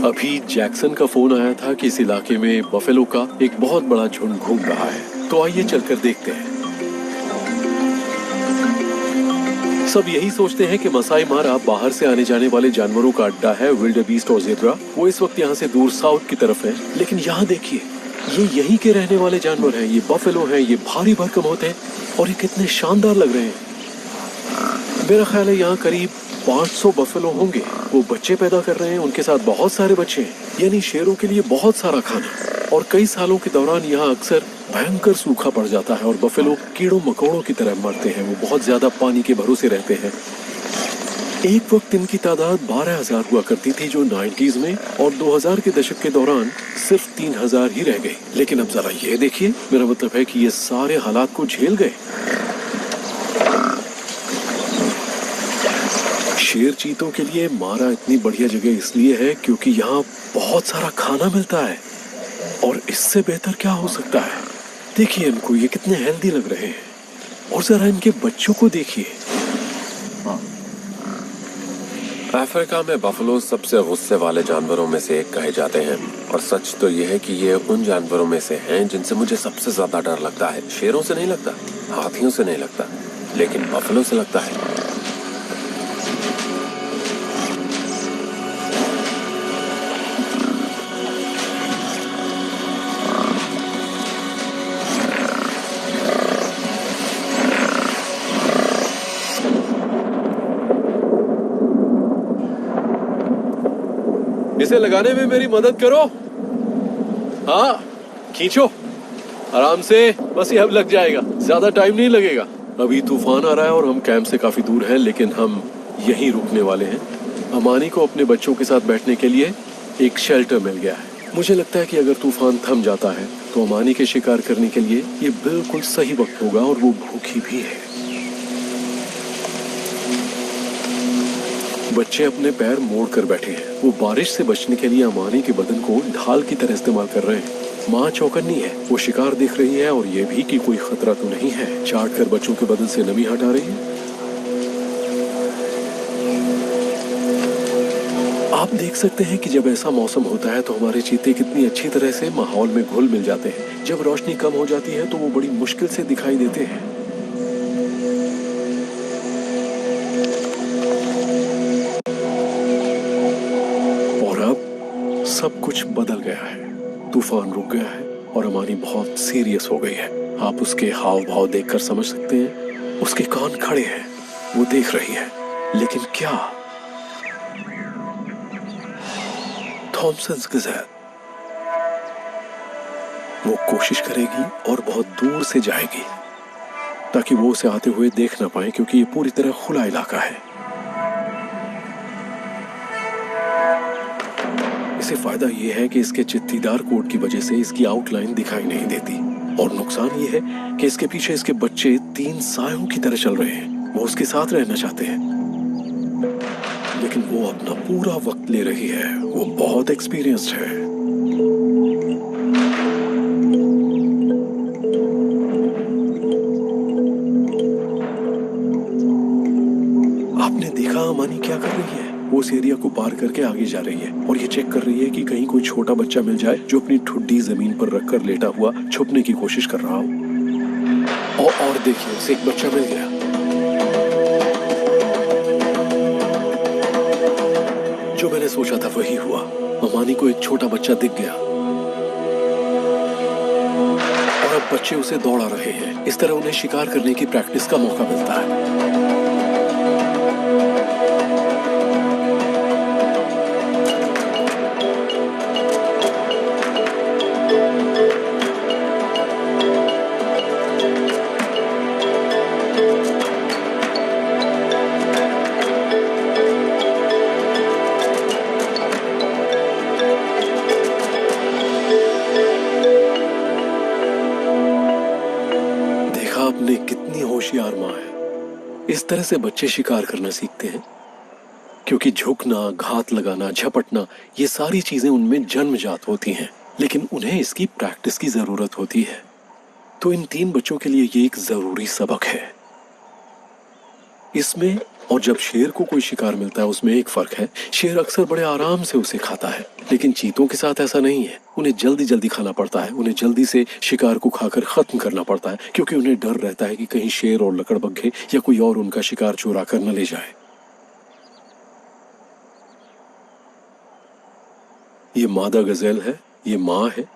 अभी जैक्सन का फोन आया था कि इस इलाके में बफेलो का एक बहुत बड़ा झुंड घूम रहा है, तो आइए चलकर देखते हैं। सब यही सोचते हैं कि मसाई मारा बाहर से आने जाने वाले जानवरों का अड्डा है, विल्डेबीस्ट और ज़ेब्रा। वो इस वक्त यहाँ से दूर साउथ की तरफ है, लेकिन यहाँ देखिए, ये यहीं के रहने वाले जानवर हैं। ये बफेलो हैं, ये भारी भरकम होते हैं और ये कितने शानदार लग रहे हैं। मेरा ख्याल है यहाँ करीब 500 बफेलो होंगे। वो बच्चे पैदा कर रहे हैं, उनके साथ बहुत सारे बच्चे हैं, यानी शेरों के लिए बहुत सारा खाना। और कई सालों के दौरान यहाँ अक्सर भयंकर सूखा पड़ जाता है और बफेलो कीड़ों मकोड़ों की तरह मरते हैं। वो बहुत ज्यादा पानी के भरोसे रहते हैं। एक वक्त इनकी तादाद 12,000 हुआ करती थी, जो 90s में, और 2000 के दशक के दौरान सिर्फ 3000 ही रह गई। लेकिन अब जरा ये देखिए, मेरा मतलब है कि ये सारे हालात को झेल गए। शेर चीतों के लिए मारा इतनी बढ़िया जगह इसलिए है क्योंकि यहाँ बहुत सारा खाना मिलता है, और इससे बेहतर क्या हो सकता है। देखिए इनको, ये कितने हेल्दी लग रहे हैं, और जरा इनके बच्चों को देखिए। अफ्रीका में बफलो सबसे गुस्से वाले जानवरों में से एक कहे जाते हैं, और सच तो यह है कि ये उन जानवरों में से हैं जिनसे मुझे सबसे ज्यादा डर लगता है। शेरों से नहीं लगता, हाथियों से नहीं लगता, लेकिन बफलो से लगता है। इसे लगाने में मेरी मदद करो। हाँ, खींचो आराम से, बस ये अब लग जाएगा, ज्यादा टाइम नहीं लगेगा। अभी तूफान आ रहा है और हम कैंप से काफी दूर हैं, लेकिन हम यहीं रुकने वाले हैं। अमानी को अपने बच्चों के साथ बैठने के लिए एक शेल्टर मिल गया है। मुझे लगता है कि अगर तूफान थम जाता है तो अमानी के शिकार करने के लिए ये बिल्कुल सही वक्त होगा, और वो भूखी भी है। बच्चे अपने पैर मोड़ कर बैठे हैं। वो बारिश से बचने के लिए अमानी के बदन को ढाल की तरह इस्तेमाल कर रहे हैं। माँ चौकन्नी है, वो शिकार देख रही है और ये भी कि कोई खतरा तो नहीं है। चाट कर बच्चों के बदन से नमी हटा रही है। आप देख सकते हैं कि जब ऐसा मौसम होता है तो हमारे चीते कितनी अच्छी तरह से माहौल में घुल मिल जाते हैं। जब रोशनी कम हो जाती है तो वो बड़ी मुश्किल से दिखाई देते हैं। सब कुछ बदल गया है। तूफान रुक गया है और अमानी बहुत सीरियस हो गई है। आप उसके हाव भाव देखकर समझ सकते हैं। उसके कान खड़े हैं, वो देख रही है, लेकिन क्या? थॉमसन्स गज़ेल। वो कोशिश करेगी और बहुत दूर से जाएगी ताकि वो उसे आते हुए देख ना पाए, क्योंकि ये पूरी तरह खुला इलाका है। इसे फायदा ये है कि इसके चित्तीदार कोट की वजह से इसकी आउटलाइन दिखाई नहीं देती, और नुकसान ये है कि इसके पीछे इसके बच्चे 3 सायों की तरह चल रहे हैं। वो उसके साथ रहना चाहते हैं, लेकिन वो अपना पूरा वक्त ले रही है। वो बहुत एक्सपीरियंस्ड है। आपने देखा अमानी क्या कर रही है? वो उस एरिया को पार करके आगे जा रही है और ये चेक कर रही है कि कहीं कोई छोटा बच्चा मिल जाए जो अपनी ठुड्डी जमीन पर रखकर लेटा हुआ छुपने की कोशिश कर रहा हो। और देखिए, उसे एक बच्चा मिल गया। जो मैंने सोचा था वही हुआ। अमानी को एक छोटा बच्चा दिख गया और अब बच्चे उसे दौड़ा रहे हैं। इस तरह उन्हें शिकार करने की प्रैक्टिस का मौका मिलता है। आपने कितनी होशियार माँ है। इस तरह से बच्चे शिकार करना सीखते हैं, क्योंकि झुकना, घात लगाना, झपटना, ये सारी चीजें उनमें जन्मजात होती हैं, लेकिन उन्हें इसकी प्रैक्टिस की जरूरत होती है। तो इन 3 बच्चों के लिए ये एक जरूरी सबक है। इसमें और जब शेर को कोई शिकार मिलता है उसमें एक फर्क है, शेर अक्सर बड़े आराम से उसे खाता है, लेकिन चीतों के साथ ऐसा नहीं है। उन्हें जल्दी जल्दी खाना पड़ता है, उन्हें जल्दी से शिकार को खाकर खत्म करना पड़ता है, क्योंकि उन्हें डर रहता है कि कहीं शेर और लकड़बग्घे या कोई और उनका शिकार चुरा कर न ले जाए। ये मादा गजेल है, ये माँ है।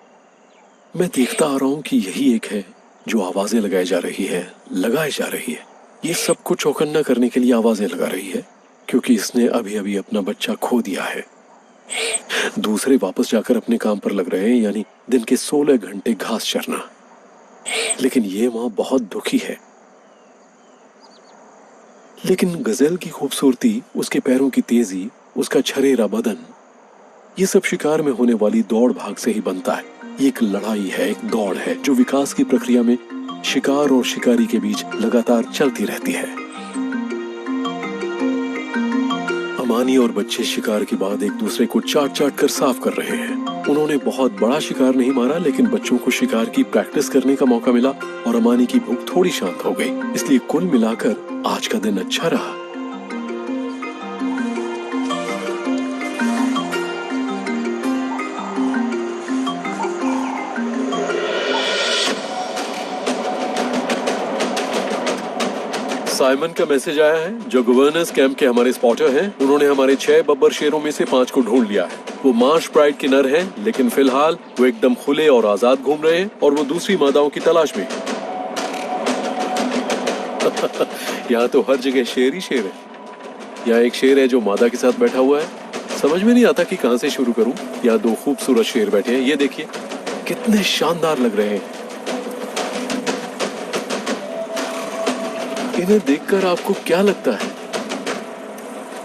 मैं देखता आ रहा हूं कि यही एक है जो आवाजें लगाई जा रही है, लगाई जा रही है। ये सबको चौकन्ना करने के लिए आवाजें लगा रही है, क्योंकि इसने अभी अभी अपना बच्चा खो दिया है। दूसरे वापस जाकर अपने काम पर लग रहे हैं, यानी दिन के 16 घंटे घास चरना। लेकिन ये माँ बहुत दुखी है। लेकिन गजेल की खूबसूरती, उसके पैरों की तेजी, उसका छरेरा बदन, ये सब शिकार में होने वाली दौड़ भाग से ही बनता है। ये एक लड़ाई है, एक दौड़ है जो विकास की प्रक्रिया में शिकार और शिकारी के बीच लगातार चलती रहती है। अमानी और बच्चे शिकार के बाद एक दूसरे को चाट चाट कर साफ कर रहे हैं। उन्होंने बहुत बड़ा शिकार नहीं मारा, लेकिन बच्चों को शिकार की प्रैक्टिस करने का मौका मिला और अमानी की भूख थोड़ी शांत हो गई। इसलिए कुल मिलाकर आज का दिन अच्छा रहा। साइमन का मैसेज आया है, जो गवर्नर्स कैंप के हमारे स्पॉटर हैं। उन्होंने हमारे 6 बब्बर शेरों में से 5 को ढूंढ लिया है। वो मार्श प्राइड के नर हैं, लेकिन फिलहाल वो एकदम खुले और आजाद घूम रहे हैं और वो दूसरी मादाओं की तलाश में। यहाँ तो हर जगह शेर ही शेर है। यहाँ एक शेर है जो मादा के साथ बैठा हुआ है। समझ में नहीं आता कि कहाँ से शुरू करूं। यहाँ 2 खूबसूरत शेर बैठे हैं, ये देखिए कितने शानदार लग रहे हैं। इन्हें देखकर आपको क्या लगता है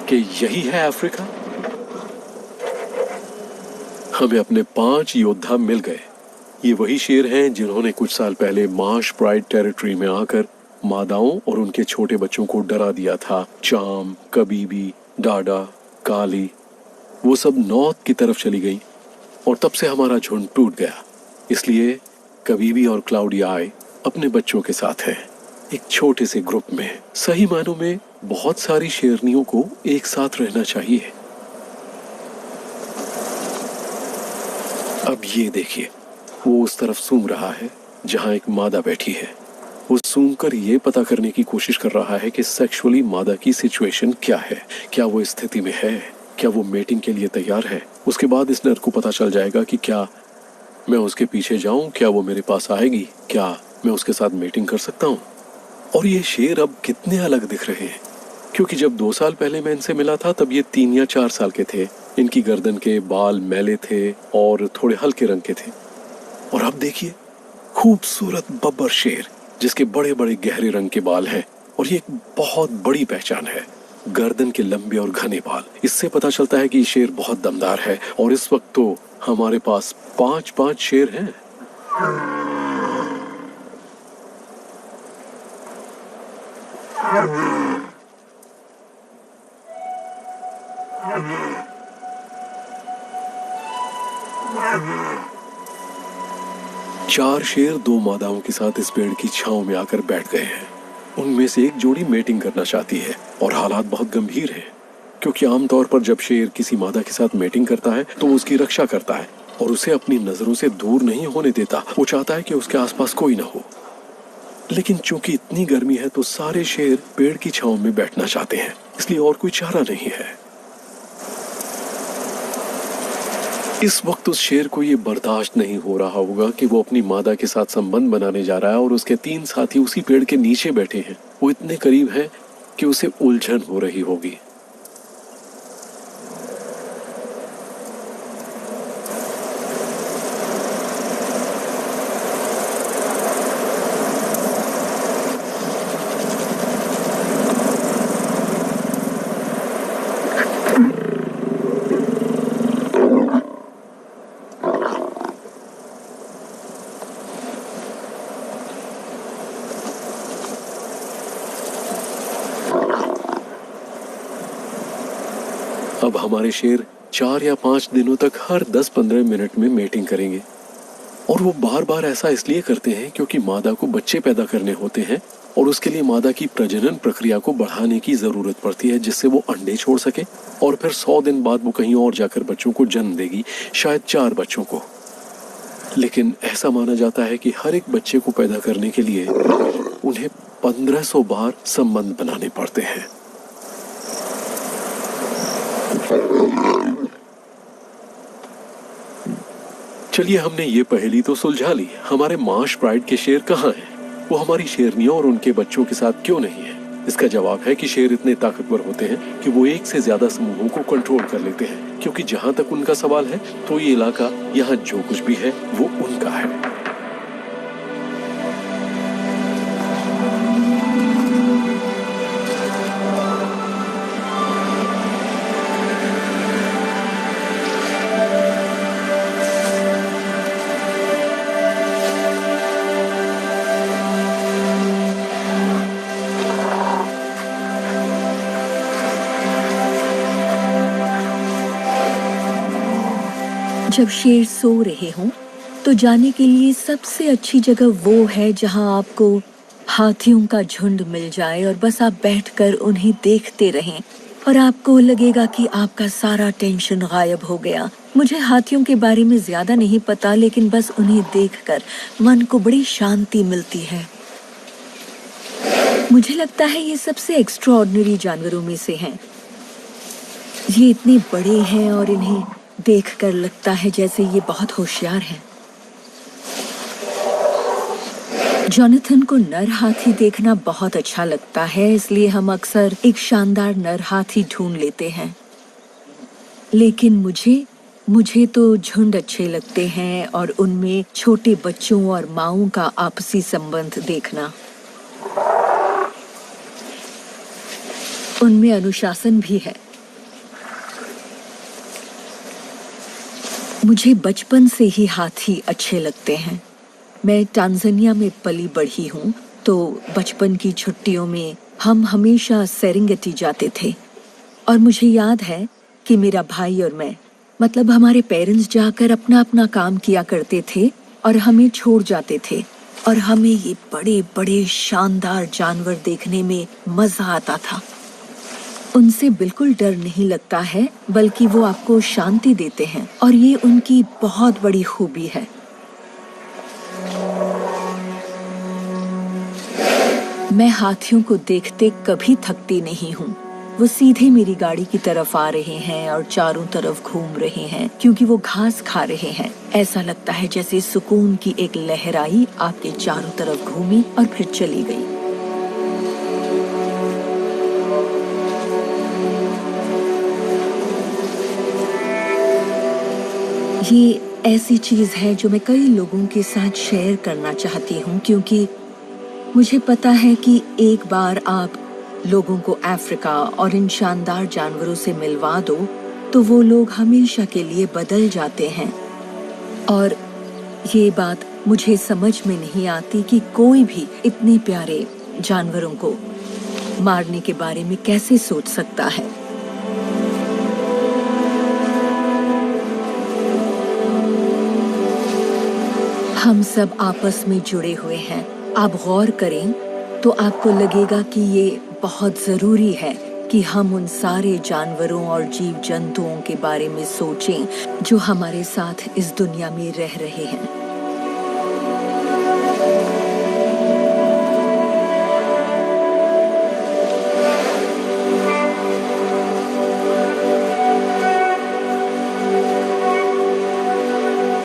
कि यही है अफ्रीका? हमें अपने 5 योद्धा मिल गए। ये वही शेर हैं जिन्होंने कुछ साल पहले मार्श प्राइड टेरिटरी में आकर मादाओं और उनके छोटे बच्चों को डरा दिया था। चाम, कबीबी, डाडा, काली, वो सब नॉर्थ की तरफ चली गई और तब से हमारा झुंड टूट गया। इसलिए कबीबी और क्लाउडी आए अपने बच्चों के साथ हैं, एक छोटे से ग्रुप में। सही मायनों में बहुत सारी शेरनियों को एक साथ रहना चाहिए। अब ये देखिए, वो उस तरफ सूंघ रहा है जहां एक मादा बैठी है। वो सूंघकर ये पता करने की कोशिश कर रहा है कि सेक्सुअली मादा की सिचुएशन क्या है, क्या वो स्थिति में है, क्या वो मेटिंग के लिए तैयार है। उसके बाद इस नर को पता चल जाएगा कि क्या मैं उसके पीछे जाऊं, क्या वो मेरे पास आएगी, क्या मैं उसके साथ मेटिंग कर सकता हूं। और ये शेर अब कितने अलग दिख रहे हैं, क्योंकि जब 2 साल पहले मैं इनसे मिला था तब ये 3 या 4 साल के थे। इनकी गर्दन के बाल मैले थे और थोड़े हल्के रंग के थे। और अब देखिए, खूबसूरत बब्बर शेर जिसके बड़े बड़े गहरे रंग के बाल हैं। और ये एक बहुत बड़ी पहचान है, गर्दन के लंबे और घने बाल। इससे पता चलता है कि शेर बहुत दमदार है। और इस वक्त तो हमारे पास 5 शेर हैं। चार शेर 2 मादाओं के साथ इस पेड़ की छांव में आकर बैठ गए हैं। उनमें से एक जोड़ी मेटिंग करना चाहती है और हालात बहुत गंभीर हैं, क्योंकि आमतौर पर जब शेर किसी मादा के साथ मेटिंग करता है तो वो उसकी रक्षा करता है और उसे अपनी नजरों से दूर नहीं होने देता। वो चाहता है कि उसके आसपास कोई ना हो। लेकिन चूंकि इतनी गर्मी है तो सारे शेर पेड़ की छांव में बैठना चाहते हैं, इसलिए और कोई चारा नहीं है। इस वक्त उस शेर को ये बर्दाश्त नहीं हो रहा होगा कि वो अपनी मादा के साथ संबंध बनाने जा रहा है और उसके 3 साथी उसी पेड़ के नीचे बैठे हैं। वो इतने करीब हैं कि उसे उलझन हो रही होगी। अब हमारे शेर 4 या 5 दिनों तक हर 10-15 मिनट में मेटिंग करेंगे। और वो बार बार ऐसा इसलिए करते हैं क्योंकि मादा को बच्चे पैदा करने होते हैं और उसके लिए मादा की प्रजनन प्रक्रिया को बढ़ाने की जरूरत पड़ती है जिससे वो अंडे छोड़ सके और फिर 100 दिन बाद वो कहीं और जाकर बच्चों को जन्म देगी, शायद 4 बच्चों को। लेकिन ऐसा माना जाता है कि हर एक बच्चे को पैदा करने के लिए उन्हें 1500 बार संबंध बनाने पड़ते हैं। चलिए, हमने ये पहेली तो सुलझा ली। हमारे मार्श प्राइड के शेर कहाँ हैं? वो हमारी शेरनियों और उनके बच्चों के साथ क्यों नहीं है? इसका जवाब है कि शेर इतने ताकतवर होते हैं कि वो एक से ज्यादा समूहों को कंट्रोल कर लेते हैं, क्योंकि जहां तक उनका सवाल है तो ये इलाका, यहाँ जो कुछ भी है वो उनका है। जब शेर सो रहे हों तो जाने के लिए सबसे अच्छी जगह वो है जहां आपको हाथियों का झुंड मिल जाए और बस आप बैठकर उन्हें देखते रहें और आपको लगेगा कि आपका सारा टेंशन गायब हो गया। मुझे हाथियों के बारे में ज्यादा नहीं पता, लेकिन बस उन्हें देखकर मन को बड़ी शांति मिलती है। मुझे लगता है ये सबसे एक्स्ट्राऑर्डिनरी जानवरों में से हैं। ये इतने बड़े हैं और इन्हें देखकर लगता है जैसे ये बहुत होशियार हैं। जॉनथन को नर हाथी देखना बहुत अच्छा लगता है, इसलिए हम अक्सर एक शानदार नर हाथी ढूंढ लेते हैं। लेकिन मुझे तो झुंड अच्छे लगते हैं और उनमें छोटे बच्चों और माँओं का आपसी संबंध देखना। उनमें अनुशासन भी है। मुझे बचपन से ही हाथी अच्छे लगते हैं। मैं टांजानिया में पली बढ़ी हूँ, तो बचपन की छुट्टियों में हम हमेशा सेरेंगेटी जाते थे और मुझे याद है कि मेरा भाई और मैं, मतलब हमारे पेरेंट्स, जाकर अपना अपना काम किया करते थे और हमें छोड़ जाते थे और हमें ये बड़े बड़े शानदार जानवर देखने में मजा आता था। उनसे बिल्कुल डर नहीं लगता है, बल्कि वो आपको शांति देते हैं और ये उनकी बहुत बड़ी खूबी है। मैं हाथियों को देखते कभी थकती नहीं हूँ। वो सीधे मेरी गाड़ी की तरफ आ रहे हैं और चारों तरफ घूम रहे हैं क्योंकि वो घास खा रहे हैं। ऐसा लगता है जैसे सुकून की एक लहर आई, आपके चारों तरफ घूमी और फिर चली गई। ये ऐसी चीज है जो मैं कई लोगों के साथ शेयर करना चाहती हूँ, क्योंकि मुझे पता है कि एक बार आप लोगों को अफ्रीका और इन शानदार जानवरों से मिलवा दो तो वो लोग हमेशा के लिए बदल जाते हैं। और ये बात मुझे समझ में नहीं आती कि कोई भी इतने प्यारे जानवरों को मारने के बारे में कैसे सोच सकता है। हम सब आपस में जुड़े हुए हैं। आप गौर करें तो आपको लगेगा कि ये बहुत जरूरी है कि हम उन सारे जानवरों और जीव जंतुओं के बारे में सोचें जो हमारे साथ इस दुनिया में रह रहे हैं।